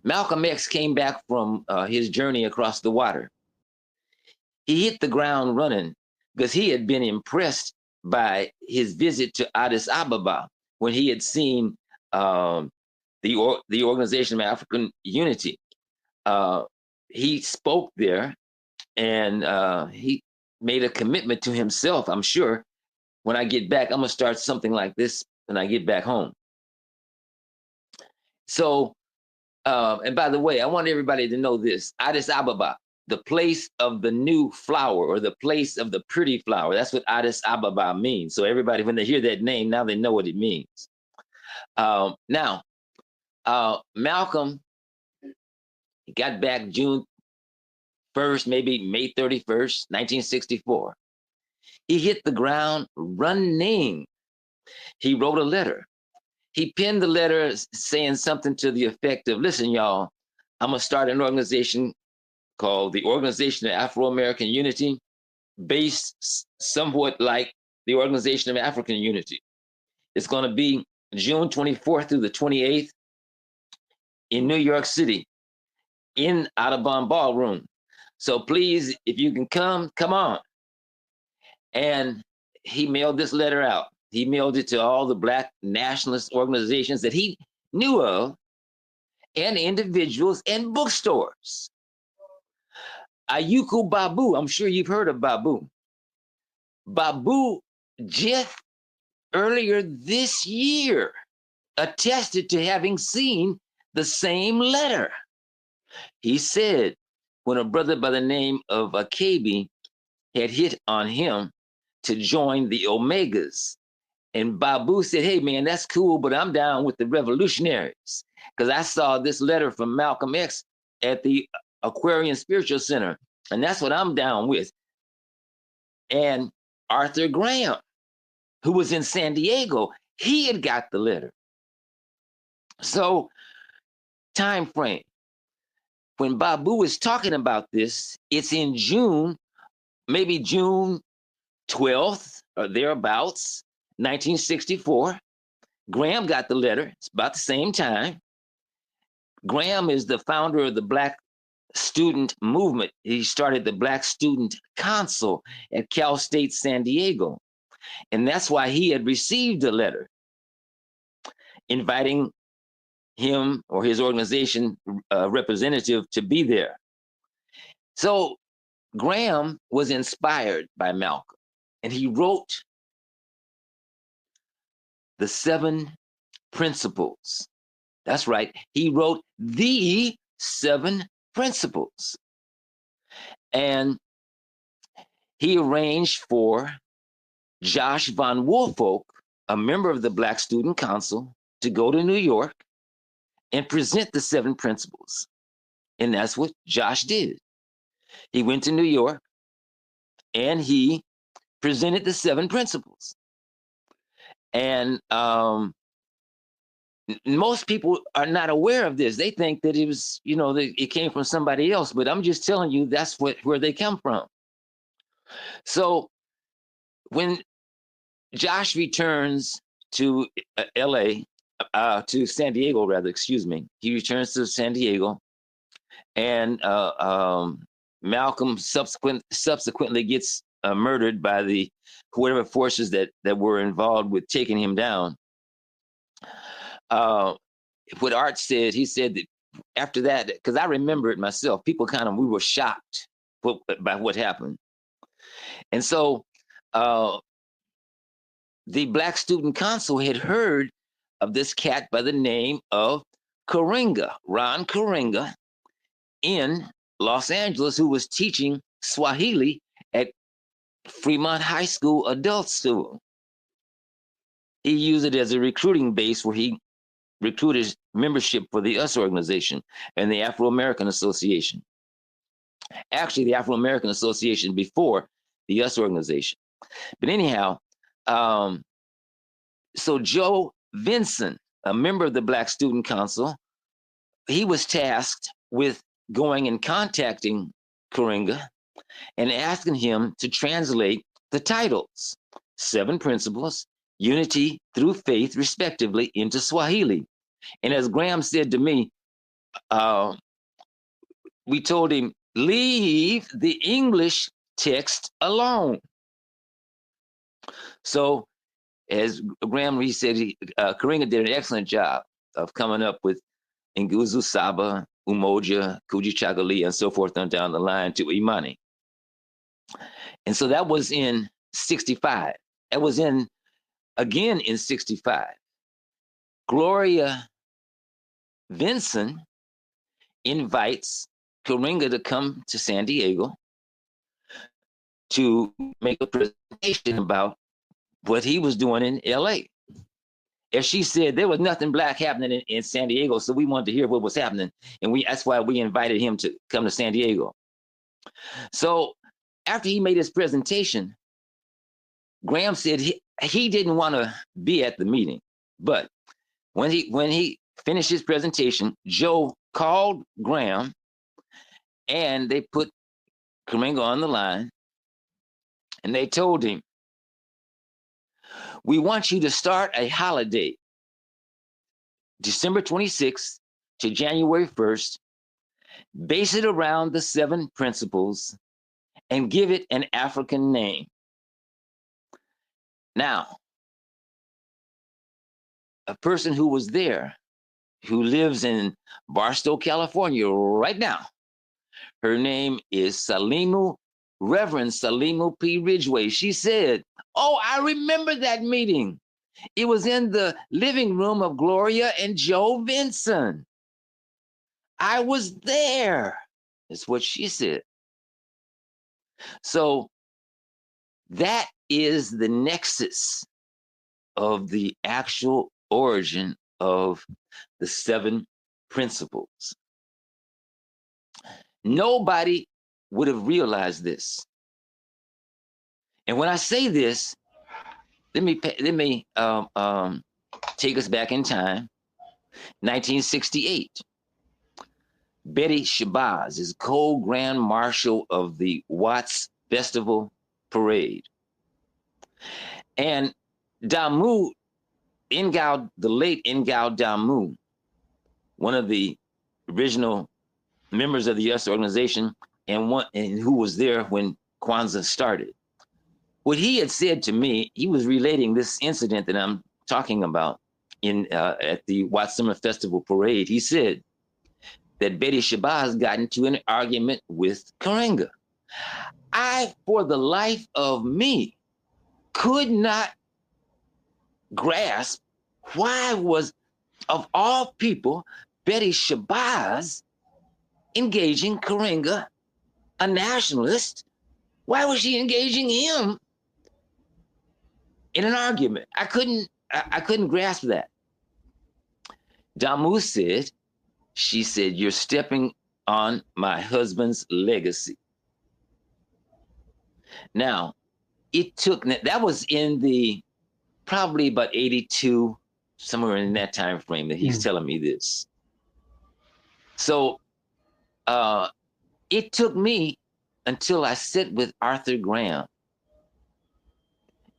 Malcolm X came back from his journey across the water. He hit the ground running because he had been impressed by his visit to Addis Ababa when he had seen the Organization of African Unity. He spoke there, and he made a commitment to himself. I'm sure when I get back, I'm gonna start something like this when I get back home. So, and by the way, I want everybody to know this: Addis Ababa, the place of the new flower, or the place of the pretty flower. That's what Addis Ababa means. So everybody, when they hear that name, now they know what it means. Now, Malcolm got back June 1st, maybe May 31st, 1964. He hit the ground running. He wrote a letter. He penned the letter saying something to the effect of, listen, y'all, I'm going to start an organization called the Organization of Afro-American Unity, based somewhat like the Organization of African Unity. It's going to be June 24th through the 28th in New York City, in Audubon Ballroom. So please, if you can come on. And he mailed this letter out. He mailed it to all the Black nationalist organizations that he knew of, and individuals and bookstores. Ayuku Babu, I'm sure you've heard of Babu. Babu just earlier this year attested to having seen the same letter. He said when a brother by the name of Akile had hit on him to join the Omegas, and Babu said, hey man, that's cool, but I'm down with the revolutionaries, because I saw this letter from Malcolm X at the Aquarian Spiritual Center, and that's what I'm down with. And Arthur Graham, who was in San Diego, he had got the letter. So, time frame. When Babu is talking about this, it's in June, maybe June 12th or thereabouts, 1964. Graham got the letter. It's about the same time. Graham is the founder of the Black student movement. He started the Black Student Council at Cal State San Diego. And that's why he had received a letter inviting him or his organization representative to be there. So Graham was inspired by Malcolm, and he wrote the 7 principles. That's right. He wrote the 7 principles. And he arranged for Josh von Woolfolk, a member of the Black Student Council, to go to New York and present the 7 principles. And that's what Josh did. He went to New York and he presented the 7 principles. And most people are not aware of this. They think that it was, it came from somebody else, but I'm just telling you that's where they come from. So when Josh returns to LA, to San Diego, rather, excuse me, he returns to San Diego, and Malcolm subsequently gets murdered by the whatever forces that were involved with taking him down. What Art said, he said that after that, because I remember it myself, people we were shocked by what happened. And so the Black Student Council had heard of this cat by the name of Karenga, Ron Karenga, in Los Angeles, who was teaching Swahili at Fremont High School Adult School. He used it as a recruiting base where he recruited membership for the US organization and the Afro-American Association. Actually, the Afro-American Association before the US organization. But anyhow, so Joe Vinson, a member of the Black Student Council, he was tasked with going and contacting Karenga and asking him to translate the titles, 7 Principles, Unity Through Faith, respectively, into Swahili. And as Graham said to me, uh, we told him, leave the English text alone. So, as Graham Reed said, Karenga did an excellent job of coming up with Nguzu Saba, Umoja, Kujichagulia, and so forth on down the line to Imani. And so that was in 65. That was again in 65. Gloria Vinson invites Karenga to come to San Diego to make a presentation about what he was doing in LA. As she said, there was nothing black happening in San Diego, so we wanted to hear what was happening. And that's why we invited him to come to San Diego. So after he made his presentation, Graham said he didn't want to be at the meeting. But when he finished his presentation, Joe called Graham and they put Karenga on the line and they told him, we want you to start a holiday, December 26th to January 1st, base it around the 7 principles and give it an African name. Now, a person who was there, who lives in Barstow, California right now, her name is Reverend Salimu P. Ridgway. She said, oh, I remember that meeting. It was in the living room of Gloria and Joe Vinson. I was there. That's what she said. So that is the nexus of the actual origin of the 7 principles. Nobody would have realized this. And when I say this, let me take us back in time. 1968. Betty Shabazz is co-grand marshal of the Watts Festival Parade. And Damu, the late Ngao Damu, one of the original members of the U.S. organization and who was there when Kwanzaa started. What he had said to me, he was relating this incident that I'm talking about at the Watts Summer Festival Parade. He said that Betty Shabazz got into an argument with Karenga. I, for the life of me, could not grasp why was, of all people, Betty Shabazz engaging Karenga, a nationalist. Why was she engaging him in an argument? I couldn't grasp that. Damu said, she said, you're stepping on my husband's legacy. Now, that was in probably about 82, somewhere in that time frame that he's telling me this. So it took me until I sit with Arthur Graham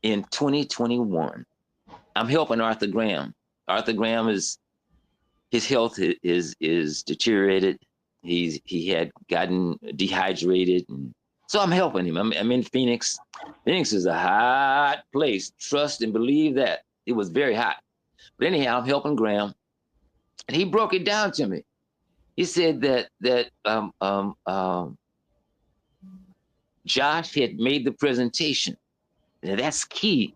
in 2021. I'm helping Arthur Graham. Arthur Graham his health is deteriorated. He had gotten dehydrated, and so I'm helping him. I'm in Phoenix. Phoenix is a hot place. Trust and believe that. It was very hot. But anyhow, I'm helping Graham, and he broke it down to me. He said that Josh had made the presentation. Now that's key.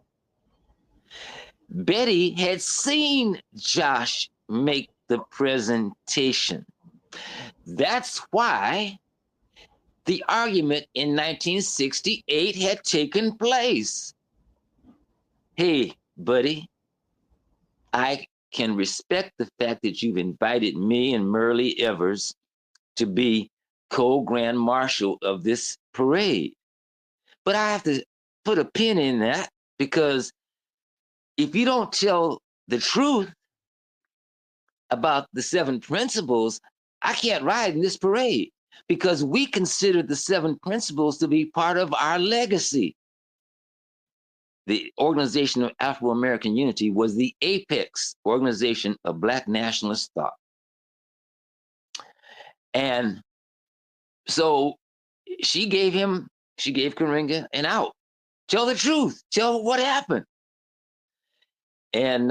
Betty had seen Josh make the presentation. That's why the argument in 1968 had taken place. Hey, buddy, I can respect the fact that you've invited me and Merle Evers to be co-grand marshal of this parade. But I have to put a pin in that, because if you don't tell the truth about the 7 principles, I can't ride in this parade, because we consider the 7 principles to be part of our legacy. The Organization of Afro-American Unity was the apex organization of Black nationalist thought. And so she gave Karenga an out. Tell the truth. Tell what happened. And